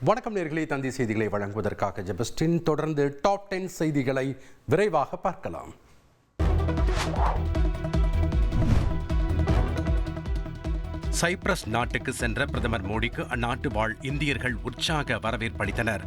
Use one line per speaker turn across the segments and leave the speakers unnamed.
வணக்கம் நேயர்களே, தந்தி செய்திகளை வழங்குவதற்காக ஜெபஸ்டின். தொடர்ந்து டாப் 10 செய்திகளை விரைவாக பார்க்கலாம். சைப்ரஸ் நாட்டுக்கு சென்ற பிரதமர் மோடிக்கு அந்நாட்டு வாழ் இந்தியர்கள் உற்சாக வரவேற்பளித்தனர்.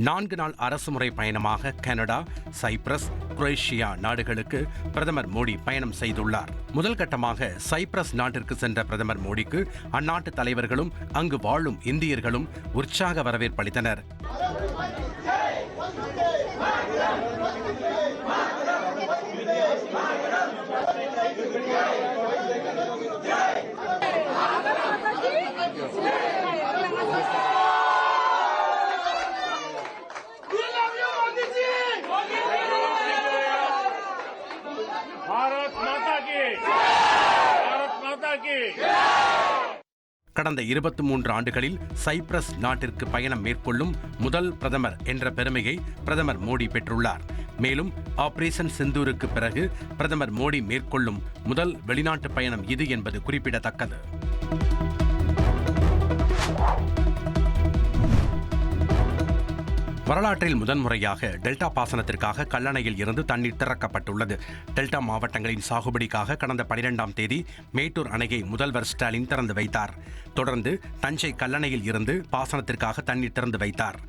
நான்கு நாள் அரசுமுறை பயணமாக கனடா, சைப்ரஸ், குரேஷியா நாடுகளுக்கு பிரதமர் மோடி பயணம் செய்துள்ளார். முதல் கட்டமாக சைப்ரஸ் நாட்டிற்கு சென்ற பிரதமர் மோடிக்கு அந்நாட்டு தலைவர்களும் அங்கு வாழும் இந்தியர்களும் உற்சாக வரவேற்பளித்தனர். கடந்த 23 ஆண்டுகளில் சைப்ரஸ் நாட்டிற்கு பயணம் மேற்கொள்ளும் முதல் பிரதமர் என்ற பெருமையை பிரதமர் மோடி பெற்றுள்ளார். மேலும் ஆபரேஷன் சிந்தூருக்கு பிறகு பிரதமர் மோடி மேற்கொள்ளும் முதல் வெளிநாட்டு பயணம் இது என்பது குறிப்பிடத்தக்கது. வரலாற்றில் முதன்முறையாக டெல்டா பாசனத்திற்காக கல்லணையில் இருந்து தண்ணீர் திறக்கப்பட்டுள்ளது. டெல்டா மாவட்டங்களின் சாகுபடிக்காக கடந்த 12ஆம் தேதி மேட்டூர் அணையை முதல்வர் ஸ்டாலின் திறந்து வைத்தார். தொடர்ந்து தஞ்சை கல்லணையில் இருந்து பாசனத்திற்காக தண்ணீர் திறந்து வைத்தார்.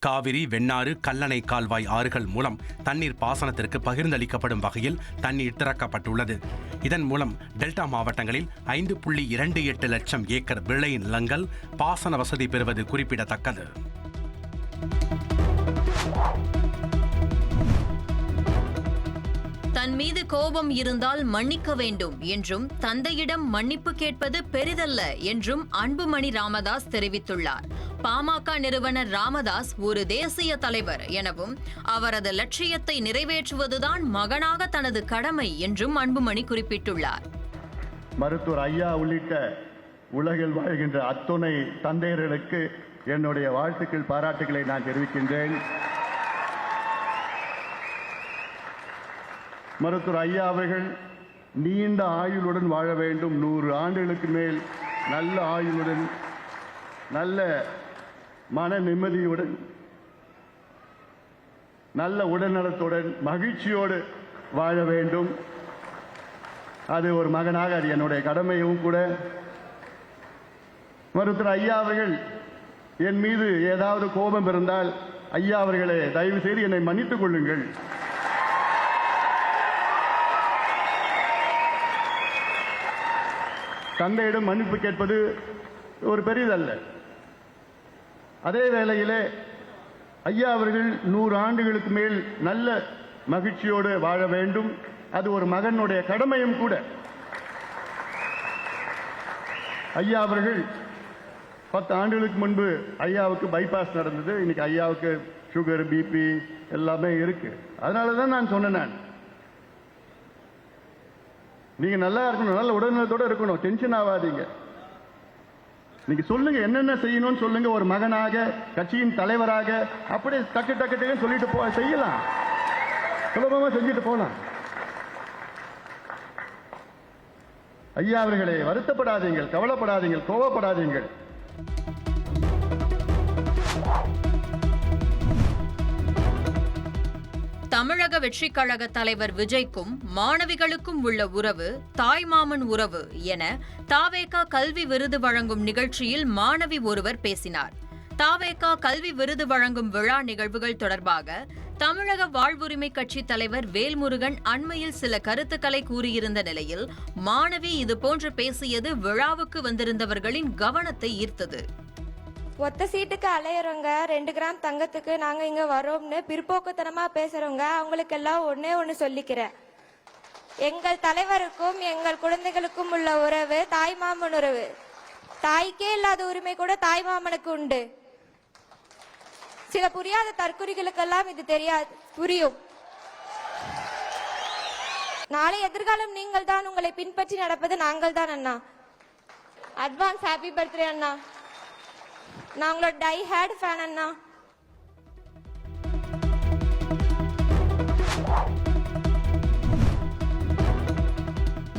காவிரி, வெண்ணாறு, கல்லணை கால்வாய் ஆறுகள் மூலம் தண்ணீர் பாசனத்திற்கு பகிர்ந்தளிக்கப்படும் வகையில் தண்ணீர் திறக்கப்பட்டுள்ளது. இதன் மூலம் டெல்டா மாவட்டங்களில் 5.28 லட்சம் ஏக்கர் விளை நிலங்கள் பாசன வசதி பெறுவது குறிப்பிடத்தக்கது.
தன் மீது கோபம் இருந்தால் மன்னிக்க வேண்டும் என்றும் தந்தையிடம் மன்னிப்பு கேட்பது பெரிதல்ல என்றும் அன்புமணி ராமதாஸ் தெரிவித்துள்ளார். பாமக நிறுவனர் ராமதாஸ் ஒரு தேசிய தலைவர் எனவும் அவரது லட்சியத்தை நிறைவேற்றுவதுதான் மகனாக தனது கடமை என்றும் அன்புமணி குறிப்பிட்டுள்ளார்.
மருத்துவர் ஐயா உள்ளிட்ட உலகில் வாழ்கின்ற அத்துணை தந்தையர்களுக்கு என்னுடைய வாழ்த்துக்கள், பாராட்டுகளை நான் தெரிவிக்கின்றேன். மருத்துவர் ஐயா அவர்கள் நீண்ட ஆயுளுடன் வாழ வேண்டும். 100 ஆண்டுகளுக்கு மேல் நல்ல ஆயுளுடன், நல்ல மன நிம்மதியுடன், நல்ல உடல்நலத்துடன், மகிழ்ச்சியோடு வாழ வேண்டும். அது ஒரு மகனாக அது என்னுடைய கடமையும் கூட. மருத்துவர் ஐயா அவர்கள் என் மீது ஏதாவது கோபம் இருந்தால், ஐயா அவர்களே தயவு செய்து என்னை மன்னித்துக் கொள்ளுங்கள். தந்தையிடம் மன்னிப்பு கேட்பது ஒரு பெரிதல்ல. அதே வேளையிலே ஐயா அவர்கள் 100 ஆண்டுகளுக்கு மேல் நல்ல மகிழ்ச்சியோடு வாழ வேண்டும். அது ஒரு மகனுடைய கடமையும் கூட. ஐயா அவர்கள் 10 ஆண்டுகளுக்கு முன்பு ஐயாவுக்கு பைபாஸ் நடந்தது. இன்னைக்கு ஐயாவுக்கு சுகர், பிபி எல்லாமே இருக்கு. அதனால தான் நான் சொன்னேன், நீங்க நல்லா இருக்கணும், நல்ல உடல்நலத்தோட இருக்கணும், டென்ஷன் ஆகாதீங்க. நீங்க சொல்லுங்க, என்னென்ன செய்யணும்னு சொல்லுங்க. ஒரு மகனாக, கட்சியின் தலைவராக அப்படியே டக்கு டக்கு டக்கு சொல்லிட்டு செய்யலாம், சுலபமா செஞ்சுட்டு போலாம். ஐயா அவர்களே, வருத்தப்படாதீங்கள், கவலைப்படாதீங்கள், கோவப்படாதீங்கள்.
தமிழக வெற்றிக் கழக தலைவர் விஜய்க்கும் மாணவிகளுக்கும் உள்ள உறவு தாய்மாமன் உறவு என தாவேகா கல்வி விருது வழங்கும் நிகழ்ச்சியில் மாணவி ஒருவர் பேசினார். தாவேகா கல்வி விருது வழங்கும் விழா நிகழ்வுகள் தொடர்பாக தமிழக வாழ்வுரிமை கட்சி தலைவர் வேல்முருகன் அண்மையில் சில கருத்துக்களை கூறியிருந்த நிலையில் மாணவி இதுபோன்று பேசியது விழாவுக்கு வந்திருந்தவர்களின் கவனத்தை ஈர்த்தது.
ஒத்த சீட்டுக்கு அலையறவங்க 2 கிராம் தங்கத்துக்கு நாங்க இங்க வரோம்னு பிற்போக்குத்தனமா பேசுறவங்க அவங்களுக்கு எல்லாம் ஒண்ணு சொல்லிக்கிறேன். எங்கள் தலைவருக்கும் எங்கள் குழந்தைகளுக்கும் உள்ள உறவு தாய்மாமன் உறவு. தாய்க்கே இல்லாத உரிமை கூட தாய்மாமனுக்கு உண்டு. சில புரியாத தற்குறிகளுக்கெல்லாம் இது தெரியாது, புரியும். நாளை எதிர்காலம் நீங்கள் தான். உங்களை பின்பற்றி நடப்பது நாங்கள் தான் அண்ணா. அட்வான்ஸ் ஹாப்பி பர்த்டே அண்ணா. நான் உங்களோட டை ஹேட் ஃபேன் அண்ணா.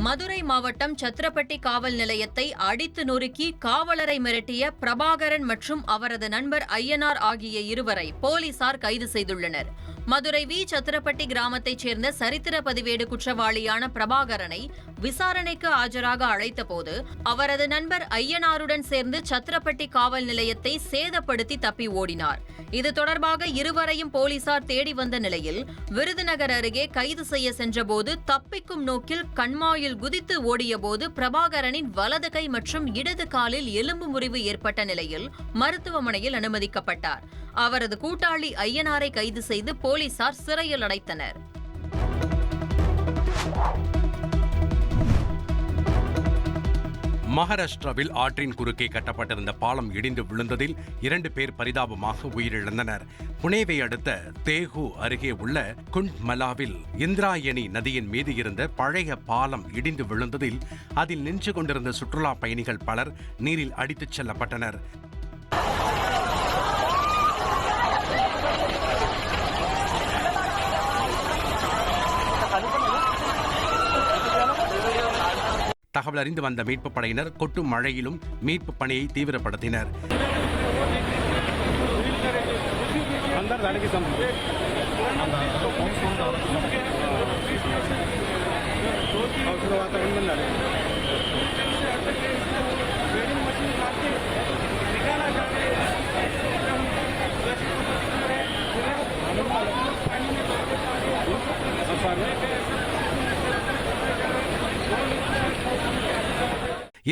மதுரை மாவட்டம் சத்திரப்பட்டி காவல் நிலையத்தை அடித்து நொறுக்கி காவலரை மிரட்டிய பிரபாகரன் மற்றும் அவரது நண்பர் ஐயனார் ஆகிய இருவரை போலீசார் கைது செய்துள்ளனர். மதுரை வி சத்திரப்பட்டி கிராமத்தைச் சேர்ந்த சரித்திர பதிவேடு குற்றவாளியான பிரபாகரனை விசாரணைக்கு ஆஜராக அழைத்தபோது அவரது நண்பர் ஐயனாருடன் சேர்ந்து சத்திரப்பட்டி காவல் நிலையத்தை சேதப்படுத்தி தப்பி ஓடினார். இது தொடர்பாக இருவரையும் போலீசார் தேடி வந்த நிலையில் விருதுநகர் அருகே கைது செய்ய சென்றபோது தப்பிக்கும் நோக்கில் கண்மாயில் குதித்து ஓடியபோது பிரபாகரனின் வலது கை மற்றும் இடது காலில் எலும்பு முறிவு ஏற்பட்ட நிலையில் மருத்துவமனையில் அனுமதிக்கப்பட்டார். அவரது கூட்டாளி ஐயனாரை கைது செய்து போலீசார் சிறையில் அடைத்தனர்.
மகாராஷ்டிராவில் ஆற்றின் குறுக்கே கட்டப்பட்டிருந்த பாலம் இடிந்து விழுந்ததில் 2 பேர் பரிதாபமாக உயிரிழந்தனர். புனேவை அடுத்த தேகு அருகே உள்ள குண்ட்மலாவில் இந்திராயணி நதியின் மீது இருந்த பழைய பாலம் இடிந்து விழுந்ததில் அதில் நின்று கொண்டிருந்த சுற்றுலா பயணிகள் பலர் நீரில் அடித்துச் செல்லப்பட்டனர். தகவல் அறிந்து வந்த மீட்புப் படையினர் கொட்டும் மழையிலும் மீட்புப் பணியை தீவிரப்படுத்தினர்.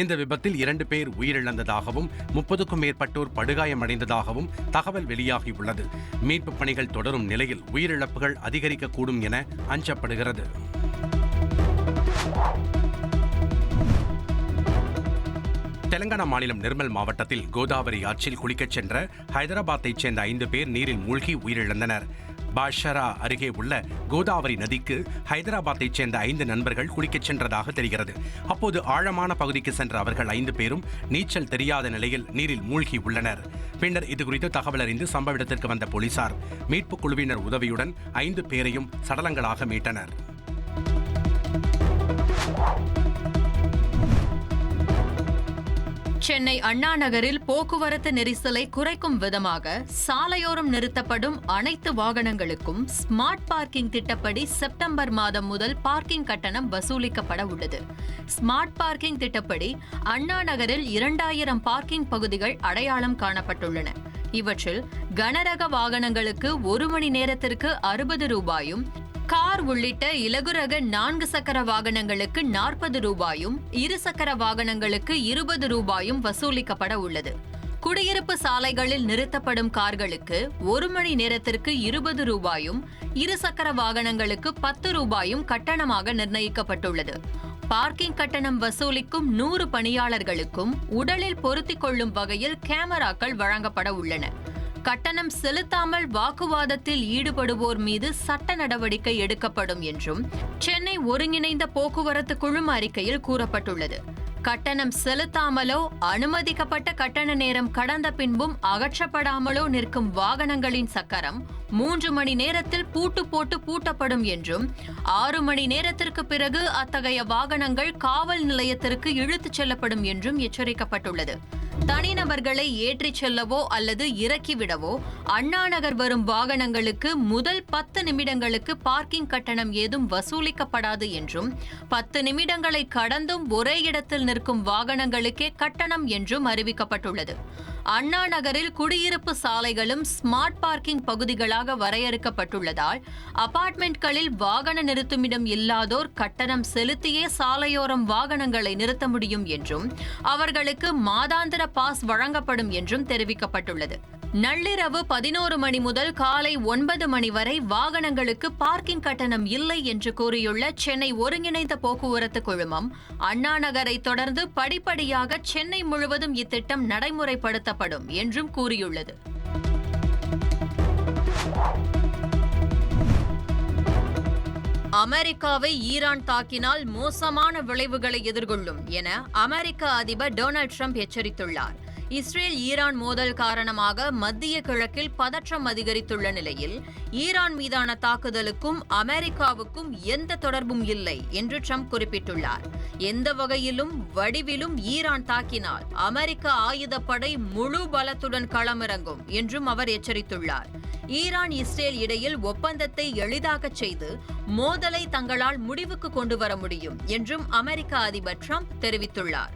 இந்த விபத்தில் 2 பேர் உயிரிழந்ததாகவும் 30க்கும் மேற்பட்டோர் படுகாயமடைந்ததாகவும் தகவல் வெளியாகியுள்ளது. மீட்புப் பணிகள் தொடரும் நிலையில் உயிரிழப்புகள் அதிகரிக்கக்கூடும் என அஞ்சப்படுகிறது. தெலங்கானா மாநிலம் நிர்மல் மாவட்டத்தில் கோதாவரி ஆற்றில் குளிக்கச் சென்ற ஹைதராபாத்தைச் சேர்ந்த 5 பேர் நீரில் மூழ்கி உயிரிழந்தனர். பாஷரா அருகே உள்ள கோதாவரி நதிக்கு ஹைதராபாத்தைச் சேர்ந்த 5 நண்பர்கள் குளிக்கச் சென்றதாக தெரிகிறது. அப்போது ஆழமான பகுதிக்கு சென்ற அவர்கள் 5 பேரும் நீச்சல் தெரியாத நிலையில் நீரில் மூழ்கி உள்ளனர். பின்னர் இதுகுறித்து தகவல் அறிந்து சம்பவ இடத்திற்கு வந்த போலீசார் மீட்புக் குழுவினர் உதவியுடன் 5 பேரையும் சடலங்களாக மீட்டனர்.
சென்னை அண்ணா நகரில் போக்குவரத்து நெரிசலை குறைக்கும் விதமாக சாலையோரம் நிறுத்தப்படும் அனைத்து வாகனங்களுக்கும் ஸ்மார்ட் பார்க்கிங் திட்டப்படி செப்டம்பர் மாதம் முதல் பார்க்கிங் கட்டணம் வசூலிக்கப்பட உள்ளது. ஸ்மார்ட் பார்க்கிங் திட்டப்படி அண்ணா நகரில் 2000 பார்க்கிங் பகுதிகள் அடையாளம் காணப்பட்டுள்ளன. இவற்றில் கனரக வாகனங்களுக்கு 1 மணி நேரத்திற்கு 60 ரூபாயும், கார் உள்ளிட்ட இலகுரக 4 சக்கர வாகனங்களுக்கு 40 ரூபாயும், 2 சக்கர வாகனங்களுக்கு 20 ரூபாயும் வசூலிக்கப்பட உள்ளது. குடியிருப்பு சாலைகளில் நிறுத்தப்படும் கார்களுக்கு 1 மணி நேரத்திற்கு 20 ரூபாயும், 2 சக்கர வாகனங்களுக்கு 10 ரூபாயும் கட்டணமாக நிர்ணயிக்கப்பட்டுள்ளது. பார்க்கிங் கட்டணம் வசூலிக்கும் 100 பணியாளர்களுக்கும் உடலில் பொருத்திக் கொள்ளும் வகையில் கேமராக்கள் வழங்கப்பட உள்ளன. கட்டணம் செலுத்தாமல் வாக்குவாதத்தில் ஈடுபடுவோர் மீது சட்ட நடவடிக்கை எடுக்கப்படும் என்றும் சென்னை ஒருங்கிணைந்த போக்குவரத்து குழும அறிக்கையில் கூறப்பட்டுள்ளது. கட்டணம் செலுத்தாமலோ அனுமதிக்கப்பட்ட கட்டண நேரம் கடந்த பின்பும் அகற்றப்படாமலோ நிற்கும் வாகனங்களின் சக்கரம் 3 மணி நேரத்தில் பூட்டு போட்டு பூட்டப்படும் என்றும் 6 மணி நேரத்திற்கு பிறகு அத்தகைய வாகனங்கள் காவல் நிலையத்திற்கு இழுத்துச் செல்லப்படும் என்றும் எச்சரிக்கப்பட்டுள்ளது. தனிநபர்களை ஏற்றிச் செல்லவோ அல்லது இறக்கிவிடவோ அண்ணா நகர் வரும் வாகனங்களுக்கு முதல் 10 நிமிடங்களுக்கு பார்க்கிங் கட்டணம் ஏதும் வசூலிக்கப்படாது என்றும் 10 நிமிடங்களை கடந்தும் ஒரே இடத்தில் நிற்கும் வாகனங்களுக்கே கட்டணம் என்றும் அறிவிக்கப்பட்டுள்ளது. அண்ணா நகரில் குடியிருப்பு சாலைகளும் ஸ்மார்ட் பார்க்கிங் பகுதிகளாக வரையறுக்கப்பட்டுள்ளதால் அபார்ட்மெண்ட்களில் வாகன நிறுத்துமிடம் இல்லாதோர் கட்டணம் செலுத்தியே சாலையோரம் வாகனங்களை நிறுத்த முடியும் என்றும் அவர்களுக்கு மாதாந்திர பாஸ் வழங்கப்படும் என்றும் தெரிவிக்கப்பட்டுள்ளது. நள்ளிரவு 11 மணி முதல் காலை 9 மணி வரை வாகனங்களுக்கு பார்க்கிங் கட்டணம் இல்லை என்று கூறியுள்ள சென்னை ஒருங்கிணைந்த போக்குவரத்து குழுமம் அண்ணா நகரை தொடர்ந்து படிப்படியாக சென்னை முழுவதும் இத்திட்டம் நடைமுறைப்படுத்தப்படும் என்றும் கூறியுள்ளது. அமெரிக்காவை ஈரான் தாக்கினால் மோசமான விளைவுகளை எதிர்கொள்ளும் என அமெரிக்க அதிபர் டொனால்ட் ட்ரம்ப் எச்சரித்துள்ளார். இஸ்ரேல் ஈரான் மோதல் காரணமாக மத்திய கிழக்கில் பதற்றம் அதிகரித்துள்ள நிலையில் ஈரான் மீதான தாக்குதலுக்கும் அமெரிக்காவுக்கும் எந்த தொடர்பும் இல்லை என்று ட்ரம்ப் குறிப்பிட்டுள்ளார். எந்த வகையிலும் வடிவிலும் ஈரான் தாக்கினால் அமெரிக்க ஆயுதப்படை முழு பலத்துடன் களமிறங்கும் என்றும் அவர் எச்சரித்துள்ளார். ஈரான் இஸ்ரேல் இடையில் ஒப்பந்தத்தை எளிதாக்கச் செய்து மோதலை தங்களால் முடிவுக்கு கொண்டு வர முடியும் என்றும் அமெரிக்க அதிபர் ட்ரம்ப் தெரிவித்துள்ளார்.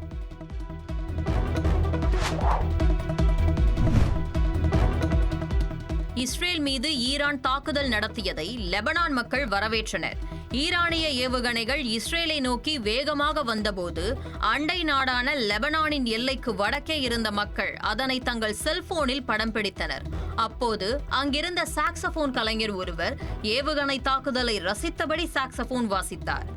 இஸ்ரேல் மீது ஈரான் தாக்குதல் நடத்தியதை லெபனான் மக்கள் வரவேற்றனர். ஈரானிய ஏவுகணைகள் இஸ்ரேலை நோக்கி வேகமாக வந்தபோது அண்டை நாடான லெபனானின் எல்லைக்கு வடக்கே இருந்த மக்கள் அதனை தங்கள் செல்போனில் படம் பிடித்தனர். அப்போது அங்கிருந்த சாக்ஸபோன் கலைஞர் ஒருவர் ஏவுகணை தாக்குதலை ரசித்தபடி சாக்ஸபோன் வாசித்தார்.